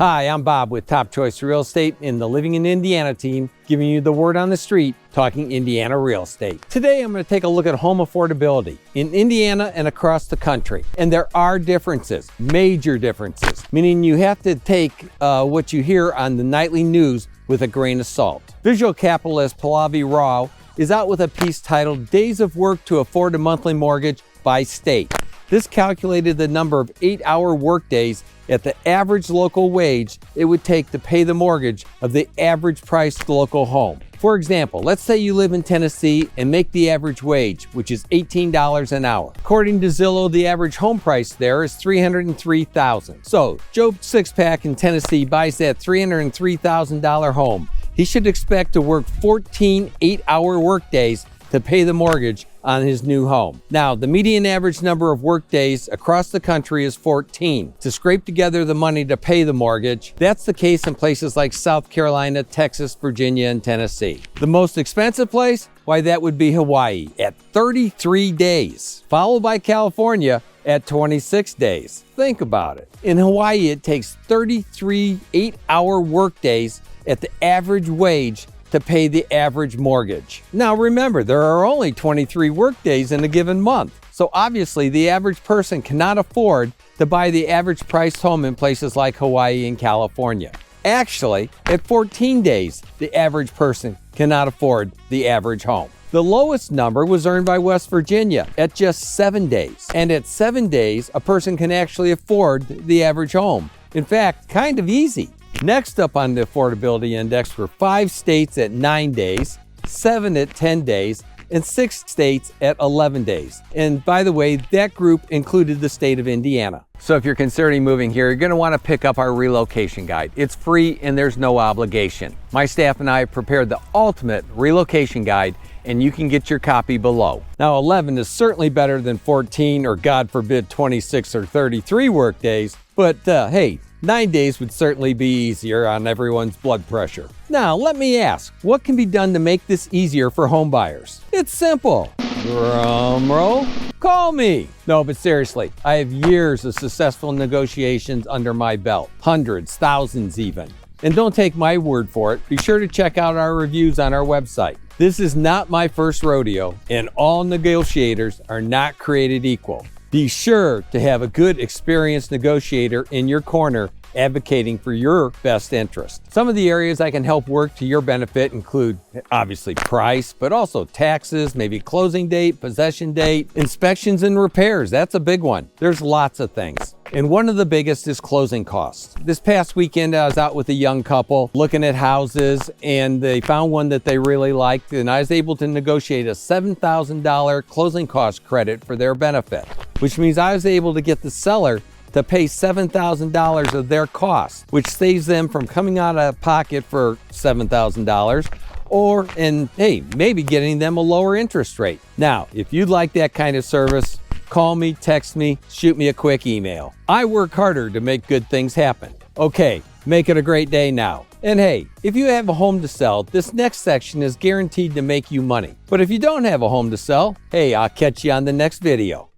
Hi, I'm Bob with Top Choice Real Estate in the Living in Indiana team, giving you the word on the street, talking Indiana real estate. Today, I'm going to take a look at home affordability in Indiana and across the country. And there are differences, major differences, meaning you have to take what you hear on the nightly news with a grain of salt. Visual capitalist Pallavi Rao is out with a piece titled Days of Work to Afford a Monthly Mortgage by State. This calculated the number of 8-hour workdays at the average local wage it would take to pay the mortgage of the average priced local home. For example, let's say you live in Tennessee and make the average wage, which is $18 an hour. According to Zillow, the average home price there is $303,000. So Joe Sixpack in Tennessee buys that $303,000 home. He should expect to work 14 8-hour workdays to pay the mortgage on his new home. Now, the median average number of work days across the country is 14 to scrape together the money to pay the mortgage. That's the case in places like South Carolina, Texas, Virginia, and Tennessee. The most expensive place? Why, that would be Hawaii at 33 days, followed by California at 26 days. Think about it. In Hawaii, it takes 33 8-hour work days at the average wage to pay the average mortgage. Now remember, there are only 23 workdays in a given month. So obviously the average person cannot afford to buy the average priced home in places like Hawaii and California. Actually, at 14 days, the average person cannot afford the average home. The lowest number was earned by West Virginia at just 7 days. And at 7 days, a person can actually afford the average home. In fact, kind of easy. Next up on the affordability index were 5 states at 9 days, 7 at 10 days, and 6 states at 11 days. And by the way, that group included the state of Indiana. So if you're considering moving here, you're going to want to pick up our relocation guide. It's free and there's no obligation. My staff and I have prepared the ultimate relocation guide, and you can get your copy below. Now, 11 is certainly better than 14 or, God forbid, 26 or 33 work days, but hey, 9 days would certainly be easier on everyone's blood pressure. Now, let me ask, what can be done to make this easier for home buyers? It's simple. Drum roll. Call me. No, but seriously, I have years of successful negotiations under my belt. Hundreds, thousands even. And don't take my word for it. Be sure to check out our reviews on our website. This is not my first rodeo, and all negotiators are not created equal. Be sure to have a good, experienced negotiator in your corner advocating for your best interest. Some of the areas I can help work to your benefit include, obviously, price, but also taxes, maybe closing date, possession date, inspections and repairs. That's a big one. There's lots of things. And one of the biggest is closing costs. This past weekend, I was out with a young couple looking at houses, and they found one that they really liked, and I was able to negotiate a $7,000 closing cost credit for their benefit, which means I was able to get the seller to pay $7,000 of their costs, which saves them from coming out of pocket for $7,000 or, and hey, maybe getting them a lower interest rate. Now, if you'd like that kind of service, call me, text me, shoot me a quick email. I work harder to make good things happen. Okay, make it a great day now. And hey, if you have a home to sell, this next section is guaranteed to make you money. But if you don't have a home to sell, hey, I'll catch you on the next video.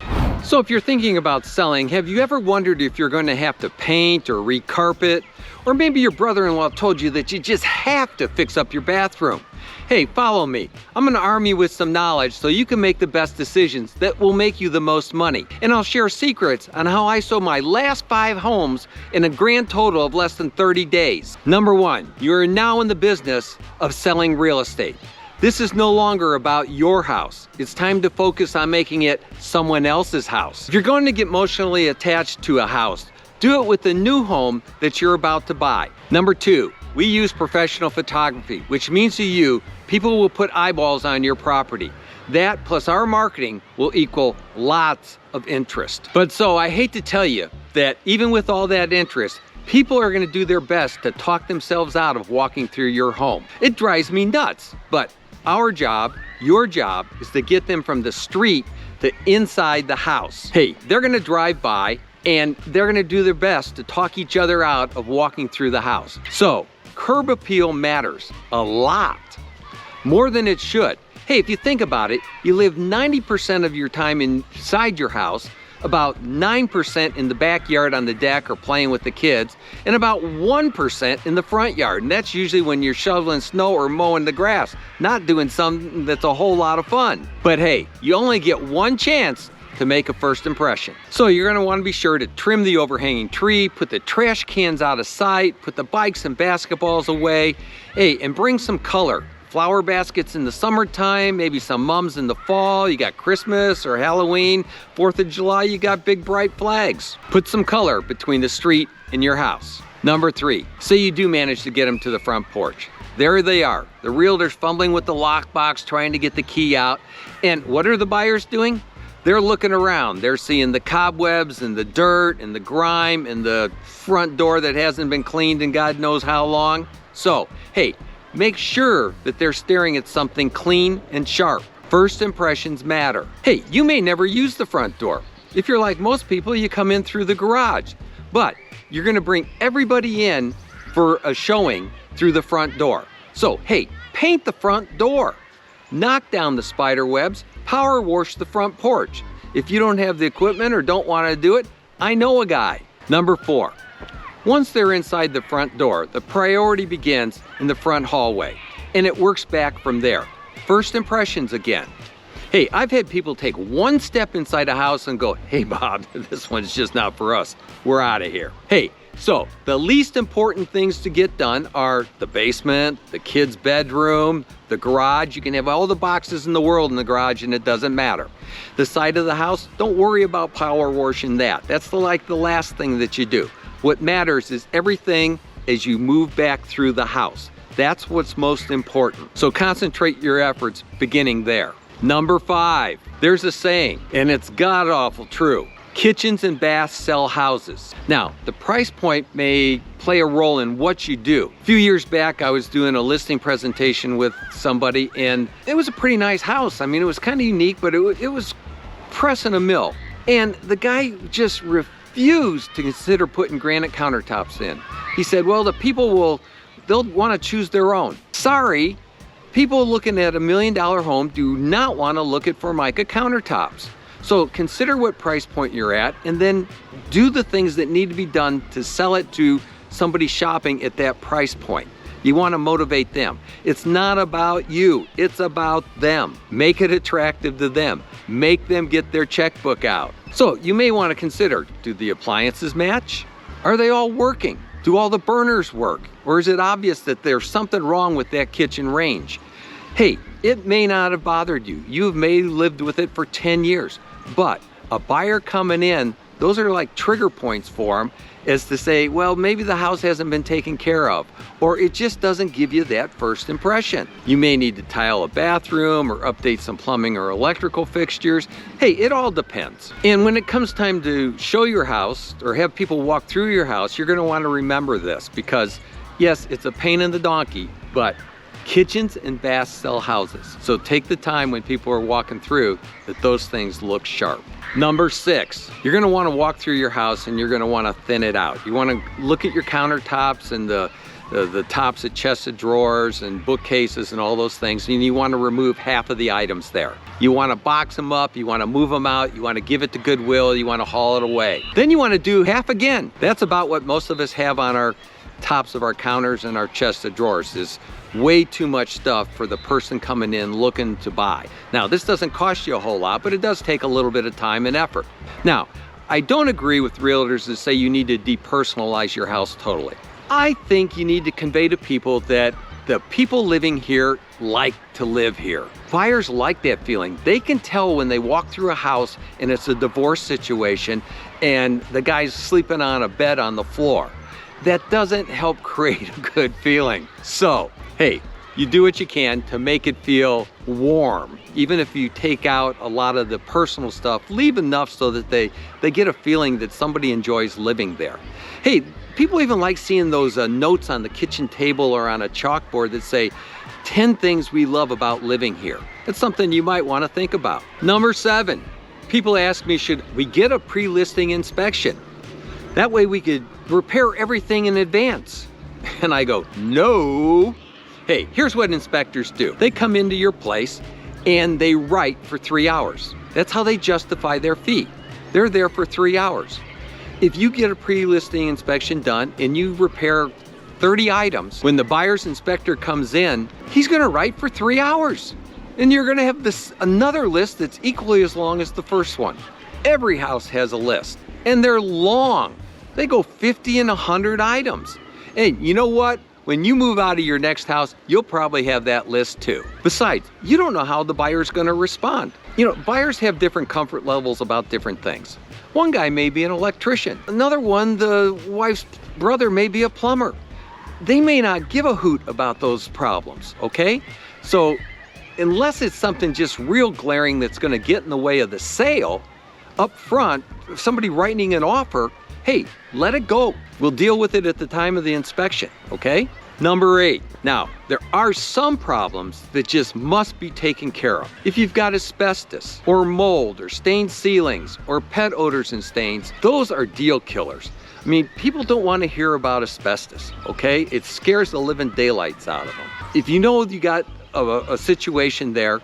So if you're thinking about selling, have you ever wondered if you're going to have to paint or recarpet? Or maybe your brother-in-law told you that you just have to fix up your bathroom. Hey, follow me. I'm going to arm you with some knowledge so you can make the best decisions that will make you the most money. And I'll share secrets on how I sold my last 5 homes in a grand total of less than 30 days. Number 1, you are now in the business of selling real estate. This is no longer about your house. It's time to focus on making it someone else's house. If you're going to get emotionally attached to a house, do it with the new home that you're about to buy. Number 2, we use professional photography, which means to you, people will put eyeballs on your property. That plus our marketing will equal lots of interest. But so I hate to tell you that even with all that interest, people are going to do their best to talk themselves out of walking through your home. It drives me nuts, but our job, your job, is to get them from the street to inside the house. Hey, they're gonna drive by and they're gonna do their best to talk each other out of walking through the house. So, curb appeal matters a lot, more than it should. Hey, if you think about it, you live 90% of your time inside your house, about 9% in the backyard on the deck or playing with the kids, and about 1% in the front yard. And that's usually when you're shoveling snow or mowing the grass, not doing something that's a whole lot of fun. But hey, you only get one chance to make a first impression. So you're gonna wanna be sure to trim the overhanging tree, put the trash cans out of sight, put the bikes and basketballs away. Hey, and bring some color. Flower baskets in the summertime, maybe some mums in the fall. You got Christmas or Halloween, 4th of July, you got big bright flags. Put some color between the street and your house. Number 3, say you do manage to get them to the front porch. There they are. The realtor's fumbling with the lockbox, trying to get the key out. And what are the buyers doing? They're looking around. They're seeing the cobwebs and the dirt and the grime and the front door that hasn't been cleaned in God knows how long. So, hey, make sure that they're staring at something clean and sharp. First impressions matter. Hey, you may never use the front door. If you're like most people, you come in through the garage. But you're gonna bring everybody in for a showing through the front door. So, hey, paint the front door. Knock down the spider webs, power wash the front porch. If you don't have the equipment or don't wanna do it, I know a guy. Number 4. Once they're inside the front door, the priority begins in the front hallway, and it works back from there. First impressions again. Hey, I've had people take one step inside a house and go, hey Bob, this one's just not for us. We're out of here. Hey, so the least important things to get done are the basement, the kids' bedroom, the garage. You can have all the boxes in the world in the garage and it doesn't matter. The side of the house, don't worry about power washing that. That's the last thing that you do. What matters is everything as you move back through the house. That's what's most important. So concentrate your efforts beginning there. Number 5, there's a saying, and it's god-awful true. Kitchens and baths sell houses. Now, the price point may play a role in what you do. A few years back, I was doing a listing presentation with somebody, and it was a pretty nice house. I mean, it was kind of unique, but it was pressing a mill. And the guy just refused to consider putting granite countertops in. He said, well, the people they'll want to choose their own. Sorry, people looking at $1 million home do not want to look at Formica countertops. So consider what price point you're at and then do the things that need to be done to sell it to somebody shopping at that price point. You want to motivate them. It's not about you, it's about them. Make it attractive to them. Make them get their checkbook out. So you may want to consider, do the appliances match? Are they all working? Do all the burners work? Or is it obvious that there's something wrong with that kitchen range? Hey, it may not have bothered you. You may have lived with it for 10 years, but a buyer coming in, those are like trigger points for them, as to say, well, maybe the house hasn't been taken care of, or it just doesn't give you that first impression. You may need to tile a bathroom or update some plumbing or electrical fixtures. Hey, it all depends. And when it comes time to show your house or have people walk through your house, you're gonna wanna remember this because yes, it's a pain in the donkey, but kitchens and baths sell houses. So take the time when people are walking through that those things look sharp. Number 6, you're gonna wanna walk through your house and you're gonna wanna thin it out. You wanna look at your countertops and the tops of chests of drawers and bookcases and all those things, and you wanna remove half of the items there. You wanna box them up, you wanna move them out, you wanna give it to Goodwill, you wanna haul it away. Then you wanna do half again. That's about what most of us have on our tops of our counters and our chests of drawers, is way too much stuff for the person coming in looking to buy. Now, this doesn't cost you a whole lot, but it does take a little bit of time and effort. Now, I don't agree with realtors that say you need to depersonalize your house totally. I think you need to convey to people that the people living here like to live here. Buyers like that feeling. They can tell when they walk through a house and it's a divorce situation and the guy's sleeping on a bed on the floor. That doesn't help create a good feeling. So, hey, you do what you can to make it feel warm. Even if you take out a lot of the personal stuff, leave enough so that they get a feeling that somebody enjoys living there. Hey, people even like seeing those notes on the kitchen table or on a chalkboard that say, 10 things we love about living here. It's something you might want to think about. Number 7, people ask me, should we get a pre-listing inspection? That way we could repair everything in advance. And I go, no. Hey, here's what inspectors do. They come into your place and they write for 3 hours. That's how they justify their fee. they're there for 3 hours. If you get a pre-listing inspection done and you repair 30 items, when the buyer's inspector comes in, he's gonna write for 3 hours. And you're gonna have another list that's equally as long as the first one. Every house has a list, and they're long. They go 50 and 100 items. And you know what? When you move out of your next house, you'll probably have that list too. Besides, you don't know how the buyer's gonna respond. You know, buyers have different comfort levels about different things. One guy may be an electrician. Another one, the wife's brother may be a plumber. They may not give a hoot about those problems, okay? So unless it's something just real glaring that's gonna get in the way of the sale, up front, if somebody writing an offer, hey, let it go. We'll deal with it at the time of the inspection, okay? Number 8, now, there are some problems that just must be taken care of. If you've got asbestos, or mold, or stained ceilings, or pet odors and stains, those are deal killers. I mean, people don't want to hear about asbestos, okay? It scares the living daylights out of them. If you know you got a situation there,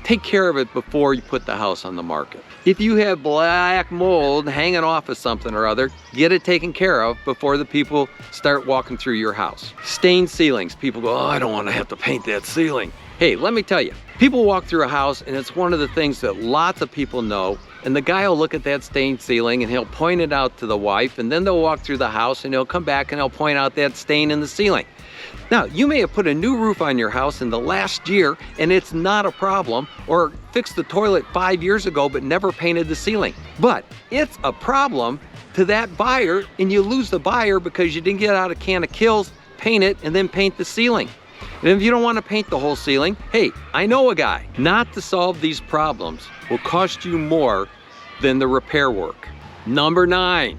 take care of it before you put the house on the market. If you have black mold hanging off of something or other, get it taken care of before the people start walking through your house. Stained ceilings, people go, oh, I don't want to have to paint that ceiling. Hey, let me tell you, people walk through a house and it's one of the things that lots of people know, and the guy will look at that stained ceiling and he'll point it out to the wife, and then they'll walk through the house and he'll come back and he'll point out that stain in the ceiling. Now, you may have put a new roof on your house in the last year and it's not a problem, or fixed the toilet 5 years ago but never painted the ceiling. But it's a problem to that buyer, and you lose the buyer because you didn't get out a can of Kills, paint it, and then paint the ceiling. And if you don't want to paint the whole ceiling, hey, I know a guy. Not to solve these problems will cost you more than the repair work. Number 9,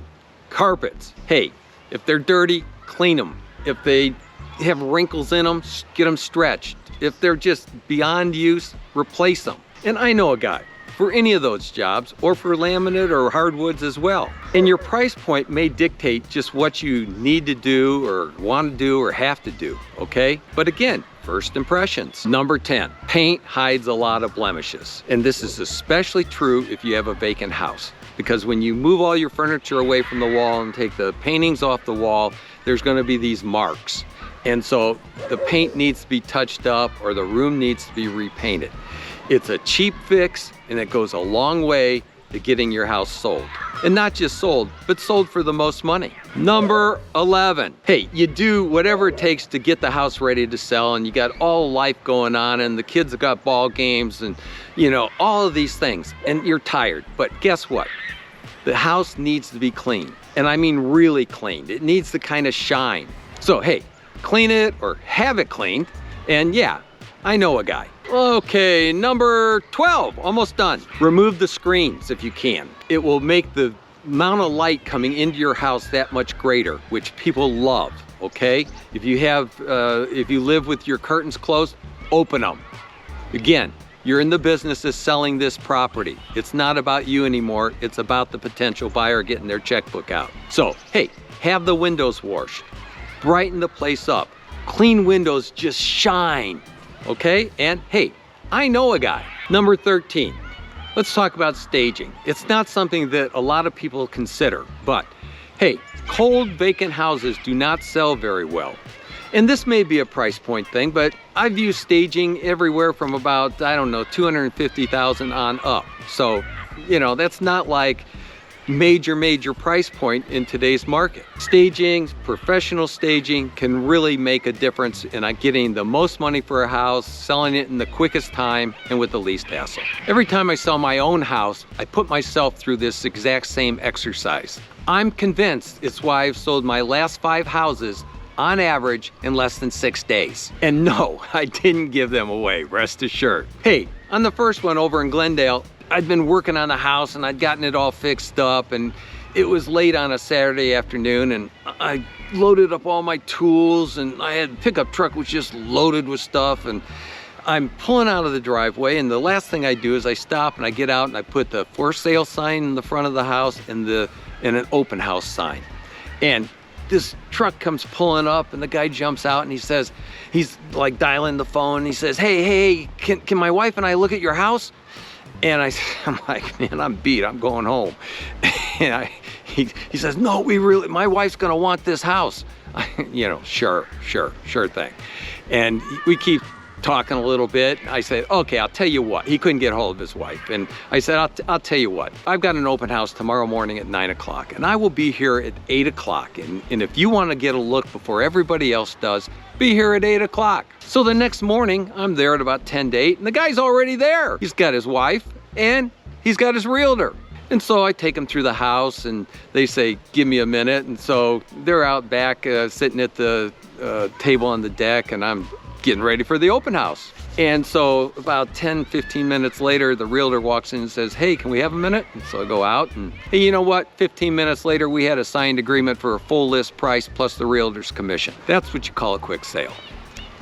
carpets. Hey, if they're dirty, clean them. If they have wrinkles in them, get them stretched. If they're just beyond use, replace them. And I know a guy for any of those jobs, or for laminate or hardwoods as well. And your price point may dictate just what you need to do or want to do or have to do, okay? But again, first impressions. Number 10, paint hides a lot of blemishes. And this is especially true if you have a vacant house, because when you move all your furniture away from the wall and take the paintings off the wall, there's gonna be these marks. And so the paint needs to be touched up, or the room needs to be repainted. It's a cheap fix, and it goes a long way to getting your house sold. And not just sold, but sold for the most money. Number 11, hey, you do whatever it takes to get the house ready to sell, and you got all life going on, and the kids have got ball games, and you know, all of these things, and you're tired. But guess what? The house needs to be clean. And I mean really cleaned. It needs to kind of shine. So hey, clean it or have it cleaned, and yeah, I know a guy. Okay, number 12, almost done. Remove the screens if you can. It will make the amount of light coming into your house that much greater, which people love, okay? If you live with your curtains closed, open them. Again, you're in the business of selling this property. It's not about you anymore. It's about the potential buyer getting their checkbook out. So, hey, have the windows washed. Brighten the place up. Clean windows just shine. Okay, and hey, I know a guy. Number 13, let's talk about staging. It's not something that a lot of people consider, but hey, cold vacant houses do not sell very well. And this may be a price point thing, but I've used staging everywhere from about, I don't know, $250,000 on up. So, you know, that's not like major price point in today's market. Staging, professional staging, can really make a difference in getting the most money for a house, selling it in the quickest time, and with the least hassle. Every time I sell my own house, I put myself through this exact same exercise. I'm convinced it's why I've sold my last 5 houses on average in less than 6 days. And no, I didn't give them away, rest assured. Hey, on the first one over in Glendale, I'd been working on the house and I'd gotten it all fixed up, and it was late on a Saturday afternoon, and I loaded up all my tools, and I had a pickup truck was just loaded with stuff, and I'm pulling out of the driveway, and the last thing I do is I stop and I get out and I put the for sale sign in the front of the house and an open house sign. And this truck comes pulling up, and the guy jumps out and he says, he's like dialing the phone, and he says, hey, can my wife and I look at your house? And I'm like, man, I'm beat, I'm going home. And he says, no, my wife's gonna want this house. You know, sure thing. And we keep talking a little bit. I said, okay, I'll tell you what. He couldn't get a hold of his wife. And I said, I'll tell you what. I've got an open house tomorrow morning at 9 o'clock, and I will be here at 8 o'clock. And if you want to get a look before everybody else does, be here at 8 o'clock. So the next morning, I'm there at about 10 to 8, and the guy's already there. He's got his wife, and he's got his realtor. And so I take them through the house, and they say, give me a minute. And so they're out back sitting at the table on the deck, and I'm getting ready for the open house. And so about 10-15 minutes later, the realtor walks in and says, hey, can we have a minute? And so I go out, and hey, you know what? 15 minutes later, we had a signed agreement for a full list price plus the realtor's commission. That's what you call a quick sale.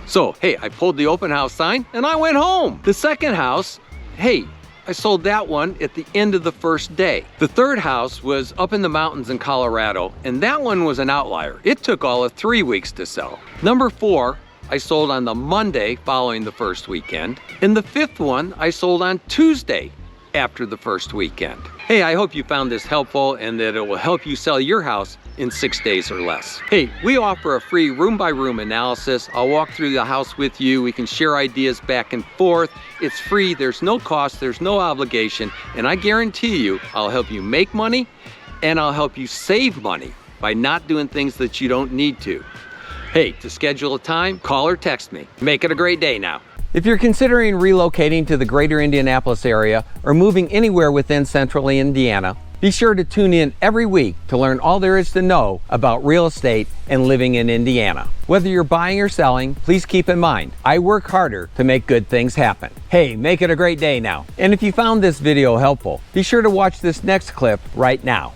So, hey, I pulled the open house sign and I went home. The second house, hey, I sold that one at the end of the first day. The third house was up in the mountains in Colorado, and that one was an outlier. It took all of 3 weeks to sell. Number 4, I sold on the Monday following the first weekend. And the 5th one, I sold on Tuesday after the first weekend. Hey, I hope you found this helpful and that it will help you sell your house in 6 days or less. Hey, we offer a free room-by-room analysis. I'll walk through the house with you. We can share ideas back and forth. It's free, there's no cost, there's no obligation, and I guarantee you, I'll help you make money and I'll help you save money by not doing things that you don't need to. Hey, to schedule a time, call or text me. Make it a great day now. If you're considering relocating to the greater Indianapolis area or moving anywhere within central Indiana, be sure to tune in every week to learn all there is to know about real estate and living in Indiana. Whether you're buying or selling, please keep in mind, I work harder to make good things happen. Hey, make it a great day now. And if you found this video helpful, be sure to watch this next clip right now.